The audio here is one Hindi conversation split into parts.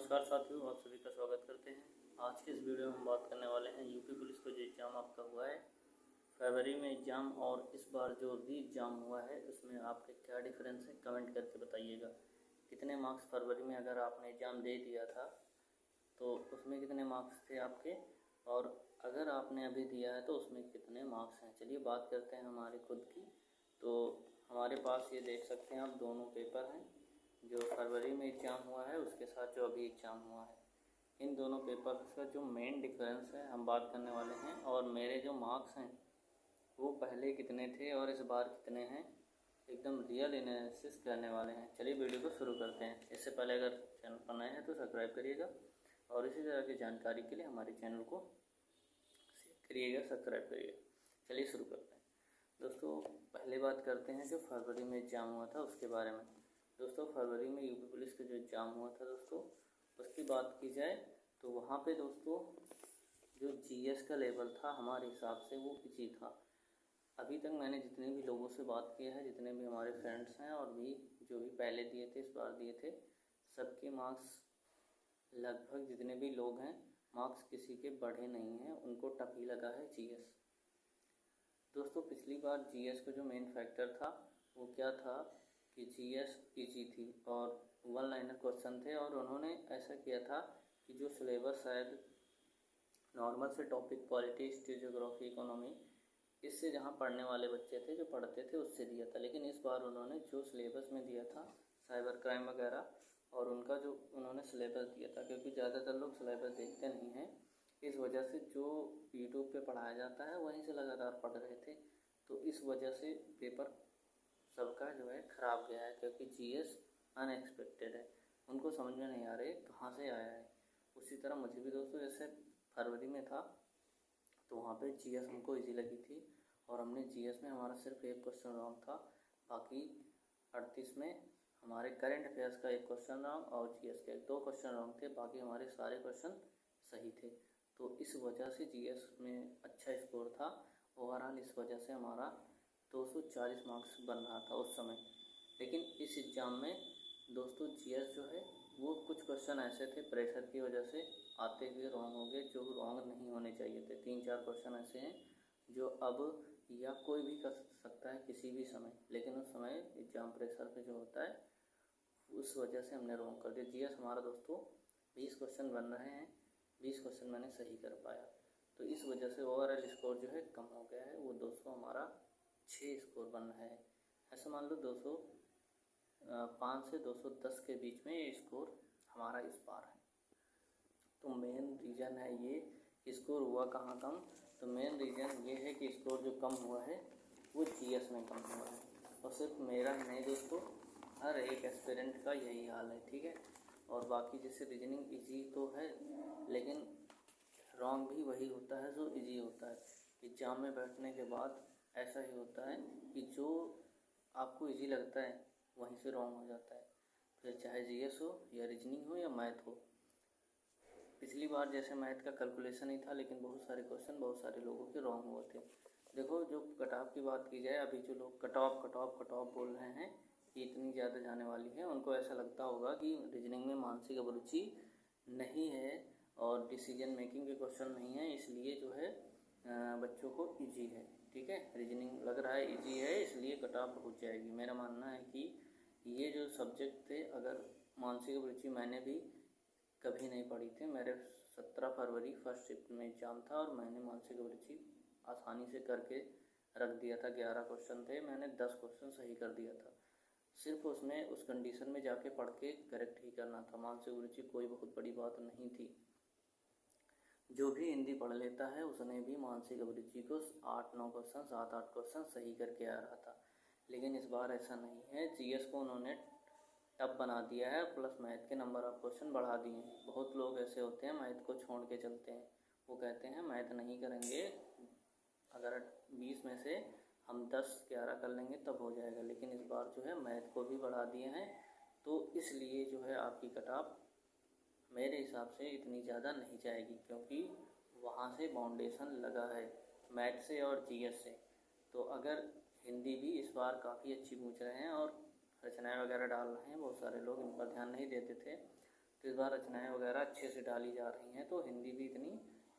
नमस्कार साथियों, आप सभी का स्वागत करते हैं। आज के इस वीडियो में हम बात करने वाले हैं यूपी पुलिस का जो एग्ज़ाम आपका हुआ है फरवरी में एग्ज़ाम, और इस बार जो री एग्ज़ाम हुआ है उसमें आपके क्या डिफरेंस है, कमेंट करके बताइएगा। कितने मार्क्स फरवरी में अगर आपने एग्ज़ाम दे दिया था तो उसमें कितने मार्क्स थे आपके, और अगर आपने अभी दिया है तो उसमें कितने मार्क्स हैं। चलिए बात करते हैं हमारी खुद की। तो हमारे पास ये देख सकते हैं आप, दोनों पेपर हैं। जो फरवरी में एग्ज़ाम हुआ है उसके साथ जो अभी एग्ज़ाम हुआ है, इन दोनों पेपर्स का जो मेन डिफरेंस है हम बात करने वाले हैं। और मेरे जो मार्क्स हैं वो पहले कितने थे और इस बार कितने हैं, एकदम रियल एनालिसिस करने वाले हैं। चलिए वीडियो को शुरू करते हैं। इससे पहले अगर चैनल पर नए हैं तो सब्सक्राइब करिएगा, और इसी तरह की जानकारी के लिए हमारे चैनल को शेयर करिएगा, सब्सक्राइब करिएगा। चलिए शुरू करते हैं दोस्तों। पहले बात करते हैं जो फरवरी में एग्ज़ाम हुआ था उसके बारे में। दोस्तों फरवरी में यूपी पुलिस का जो एग्ज़ाम हुआ था दोस्तों, उसकी बात की जाए तो वहाँ पे दोस्तों जो जीएस का लेवल था हमारे हिसाब से वो इजी था। अभी तक मैंने जितने भी लोगों से बात किया है, जितने भी हमारे फ्रेंड्स हैं और भी जो भी पहले दिए थे इस बार दिए थे, सबके मार्क्स लगभग जितने भी लोग हैं मार्क्स किसी के बढ़े नहीं हैं, उनको टफ ही लगा है जीएस। दोस्तों पिछली बार जीएस का जो मेन फैक्टर था वो क्या था कि जीएस इजी थी और वन लाइनर क्वेश्चन थे, और उन्होंने ऐसा किया था कि जो सिलेबस शायद नॉर्मल से topic polity, history, geography, economy, इससे जहाँ पढ़ने वाले बच्चे थे जो पढ़ते थे उससे दिया था। लेकिन इस बार उन्होंने जो सिलेबस में दिया था साइबर क्राइम वगैरह, और उनका जो उन्होंने सिलेबस दिया था, क्योंकि ज़्यादातर लोग सिलेबस देखते नहीं हैं, इस वजह से जो यूट्यूब पे पढ़ाया जाता है वहीं से लगातार पढ़ रहे थे। तो इस वजह से पेपर सबका जो है ख़राब गया है, क्योंकि जीएस अनएक्सपेक्टेड है, उनको समझ में नहीं आ रही कहाँ से आया है। उसी तरह मुझे भी दोस्तों जैसे फरवरी में था तो वहाँ पे जीएस हमको इजी लगी थी, और हमने जीएस में हमारा सिर्फ एक क्वेश्चन रॉन्ग था, बाकी 38 में हमारे करंट अफेयर्स का एक क्वेश्चन रॉन्ग और जीएस के 2 क्वेश्चन रॉन्ग थे, बाकी हमारे सारे क्वेश्चन सही थे। तो इस वजह से जीएस में अच्छा स्कोर था। ओवरऑल इस वजह से हमारा 240 मार्क्स बन रहा था उस समय। लेकिन इस एग्ज़ाम में दोस्तों जीएस जो है वो कुछ क्वेश्चन ऐसे थे प्रेशर की वजह से आते हुए रॉन्ग हो गए, जो रॉन्ग नहीं होने चाहिए थे। 3-4 क्वेश्चन ऐसे हैं जो अब या कोई भी कर सकता है किसी भी समय, लेकिन उस समय एग्ज़ाम प्रेशर पे जो होता है उस वजह से हमने रॉन्ग कर दिया। जीएस हमारा दोस्तों 20 क्वेश्चन बन रहे हैं, 20 क्वेश्चन मैंने सही कर पाया, तो इस वजह से ओवरऑल स्कोर जो है कम हो गया है। वो 200 हमारा 6 स्कोर बन रहा है। ऐसा मान लो 205 से 210 के बीच में ये स्कोर हमारा इस बार है। तो मेन रीज़न है ये स्कोर हुआ कहाँ कम, तो मेन रीज़न ये है कि स्कोर जो कम हुआ है वो जीएस में कम हुआ है। और सिर्फ मेरा ही नहीं दोस्तों, हर एक एस्पिरेंट का यही हाल है, ठीक है। और बाकी जैसे रीजनिंग इजी तो है, लेकिन रॉन्ग भी वही होता है जो इजी होता है। एग्ज़ाम में बैठने के बाद ऐसा ही होता है कि जो आपको इजी लगता है वहीं से रॉन्ग हो जाता है, फिर चाहे जीएस हो या रीजनिंग हो या मैथ हो। पिछली बार जैसे मैथ का कैलकुलेशन ही था, लेकिन बहुत सारे क्वेश्चन बहुत सारे लोगों के रॉन्ग हुए थे। देखो जो कट ऑफ की बात की जाए, अभी जो लोग कट ऑफ बोल रहे हैं कि इतनी ज़्यादा जाने वाली है, उनको ऐसा लगता होगा कि रीजनिंग में मानसिक अभिरुचि नहीं है और डिसीजन मेकिंग के क्वेश्चन नहीं है, इसलिए जो है बच्चों को ईजी है, ठीक है। रीजनिंग लग रहा है ईजी है इसलिए कट ऑफ पहुँच जाएगी। मेरा मानना है कि ये जो सब्जेक्ट थे, अगर मानसिक अभिरुचि मैंने भी कभी नहीं पढ़ी थी। मेरे 17 फरवरी फर्स्ट शिफ्ट में एग्ज़ाम था और मैंने मानसिक अभिरुचि आसानी से करके रख दिया था। 11 क्वेश्चन थे, मैंने 10 क्वेश्चन सही कर दिया था। सिर्फ उसमें उस कंडीशन में जाके पढ़ के करेक्ट ही करना था। मानसिक अभिरुचि कोई बहुत बड़ी बात नहीं थी। जो भी हिंदी पढ़ लेता है उसने भी मानसिक अभिरुचि को 8-9 क्वेश्चन 7-8 क्वेश्चन सही करके आ रहा था। लेकिन इस बार ऐसा नहीं है। जीएस को उन्होंने टफ बना दिया है, प्लस मैथ के नंबर ऑफ क्वेश्चन बढ़ा दिए हैं। बहुत लोग ऐसे होते हैं मैथ को छोड़ के चलते हैं, वो कहते हैं मैथ नहीं करेंगे, अगर 20 में से हम 10-11 कर लेंगे तब हो जाएगा। लेकिन इस बार जो है मैथ को भी बढ़ा दिए हैं, तो इसलिए जो है आपकी कट ऑफ मेरे हिसाब से इतनी ज़्यादा नहीं जाएगी, क्योंकि वहाँ से बाउंडेशन लगा है मैथ से और जीएस से। तो अगर हिंदी भी इस बार काफ़ी अच्छी पूछ रहे हैं और रचनाएं वगैरह डाल रहे हैं, बहुत सारे लोग इन पर ध्यान नहीं देते थे, तो इस बार रचनाएँ वगैरह अच्छे से डाली जा रही हैं। तो हिंदी भी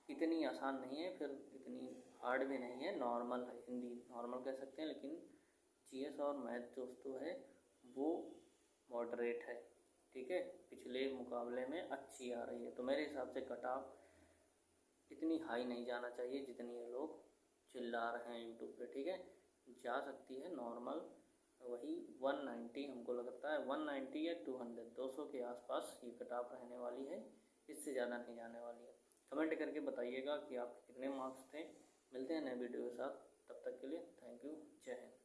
इतनी आसान नहीं है, फिर इतनी हार्ड भी नहीं है, नॉर्मल है। हिंदी नॉर्मल कह सकते हैं, लेकिन जीएस और मैथ दोस्तों है वो मॉडरेट है। ठीक है, पिछले मुकाबले में अच्छी आ रही है। तो मेरे हिसाब से कट ऑफ इतनी हाई नहीं जाना चाहिए जितनी ये लोग चिल्ला रहे हैं यूट्यूब पे। ठीक है, जा सकती है नॉर्मल वही 190, हमको लगता है 190 या 200, 200 के आसपास ये कट ऑफ रहने वाली है, इससे ज़्यादा नहीं जाने वाली है। कमेंट करके बताइएगा कि आपके कितने मार्क्स थे। मिलते हैं नए वीडियो के साथ, तब तक के लिए थैंक यू, जय हिंद।